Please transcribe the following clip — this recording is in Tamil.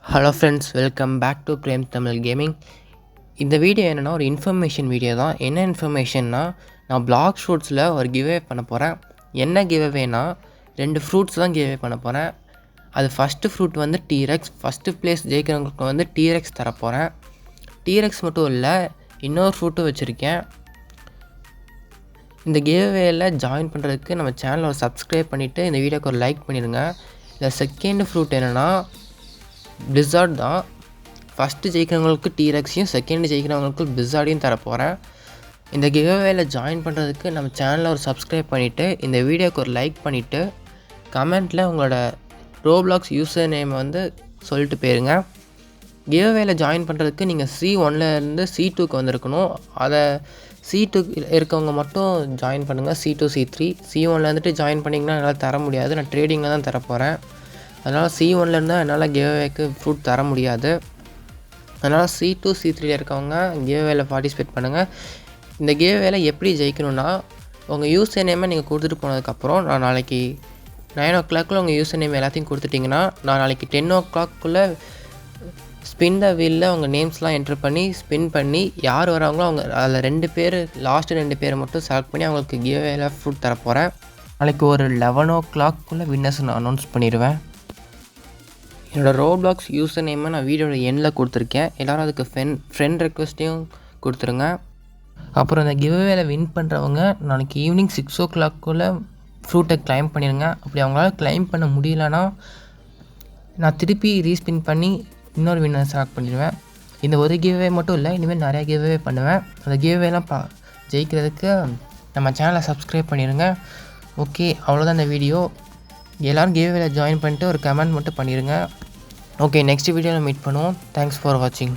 Hello friends, welcome back to Prem Tamil gaming. இந்த வீடியோ என்னென்னா ஒரு இன்ஃபர்மேஷன் வீடியோ தான். என்ன இன்ஃபர்மேஷன்னா, நான் பிளாக் ஷூட்ஸில் ஒரு கிவ்அவே பண்ண போகிறேன். என்ன கிவ்அவேனா 2 ஃப்ரூட்ஸ் தான் கிவ்அவே பண்ண போகிறேன். அது ஃபஸ்ட்டு ஃப்ரூட் வந்து டீரெக்ஸ். ஃபஸ்ட்டு ப்ளேஸ் ஜெயிக்கிறவங்களுக்கு வந்து டீரெக்ஸ் தரப்போகிறேன். டீரெக்ஸ் மட்டும் இல்லை, இன்னொரு ஃப்ரூட்டும் வச்சுருக்கேன். இந்த கிவ்அவேயில் ஜாயின் பண்ணுறதுக்கு நம்ம சேனலை ஒரு சப்ஸ்கிரைப் பண்ணிவிட்டு இந்த வீடியோக்கு ஒரு லைக் பண்ணிடுங்க. இந்த செகண்ட் ஃப்ரூட் என்னென்னா பிளிஸார்ட் தான். ஃபஸ்ட்டு ஜெயிக்கிறவங்களுக்கு டீரெக்ஸையும், செகண்ட் ஜெயிக்கிறவங்களுக்கு பிளிஸார்டையும் தரப்போகிறேன். இந்த கிவ்அவேல ஜாயின் பண்ணுறதுக்கு நம்ம சேனலை ஒரு சப்ஸ்கிரைப் பண்ணிவிட்டு இந்த வீடியோக்கு ஒரு லைக் பண்ணிவிட்டு கமெண்ட்டில் உங்களோட ரோப்ளாக்ஸ் யூசர் நேம் வந்து சொல்லிட்டு போயிருங்க. கிவ்அவேல ஜாயின் பண்ணுறதுக்கு நீங்கள் C1லேருந்து C2க்கு வந்திருக்கணும். அதை C2 இருக்கவங்க மட்டும் ஜாயின் பண்ணுங்கள். C2 C3 C1 வந்துட்டு ஜாயின் பண்ணிங்கன்னா என்னால் தர முடியாது. நான் ட்ரேடிங்கில் தான் தரப்போகிறேன். அதனால் C1லேருந்து என்னால் கிவ்அவேக்கு ஃப்ரூட் தர முடியாது. அதனால் C2 C3 இருக்கவங்க கிவ்அவேல பார்ட்டிசிபேட் பண்ணுங்கள். இந்த கிவ்அவேல எப்படி ஜெயிக்கணும்னா, உங்கள் யூசர் நேமை நீங்கள் கொடுத்துட்டு போனதுக்கப்புறம் நான் நாளைக்கு 9 o'clock உங்கள் யூசர் நேம் எல்லாத்தையும் கொடுத்துட்டிங்கன்னா, நான் நாளைக்கு 10 o'clock ஸ்பின் த வீலில் உங்கள் நேம்ஸ்லாம் என்ட்ரு பண்ணி ஸ்பின் பண்ணி யார் வராங்களோ அவங்க அதில் 2 பேர், லாஸ்ட்டு 2 பேரை மட்டும் செலக்ட் பண்ணி அவங்களுக்கு கிவ்அவேல ஃப்ரூட் தரப்போகிறேன். நாளைக்கு ஒரு 11 o'clock வின்னர்ஸ் நான் அனௌன்ஸ் பண்ணிடுவேன். என்னோடய ரோப்ளாக்ஸ் யூசர் நேமை நான் வீடியோட எண்டில் கொடுத்துருக்கேன். எல்லோரும் அதுக்கு ஃப்ரெண்ட் ரெக்வஸ்ட்டையும் கொடுத்துருங்க. அப்புறம் இந்த கிவ்அவேல வின் பண்ணுறவங்க நாளைக்கு ஈவினிங் 6 o'clock ஃப்ரூட்டை கிளைம் பண்ணிடுங்க. அப்படி அவங்களால கிளைம் பண்ண முடியலன்னா நான் திருப்பி ரீஸ்பின் பண்ணி இன்னொரு வின்னர் செலக்ட் பண்ணிடுவேன். இந்த ஒரு கிவ்அவே மட்டும் இல்லை, இனிமேல் நிறையா கிவ்அவே பண்ணுவேன். அந்த கிவ்அவேலாம் ஜெயிக்கிறதுக்கு நம்ம சேனலை சப்ஸ்கிரைப் பண்ணிடுங்க. ஓகே, அவ்வளோதான் இந்த வீடியோ. எல்லோரும் கிவ்அவேல ஜாயின் பண்ணிட்டு ஒரு கமெண்ட் மட்டும் பண்ணிடுங்க. ஓகே, நெக்ஸ்ட் வீடியோவில் மீட் பண்ணுவோம். தேங்க்ஸ் ஃபார் வாட்சிங்.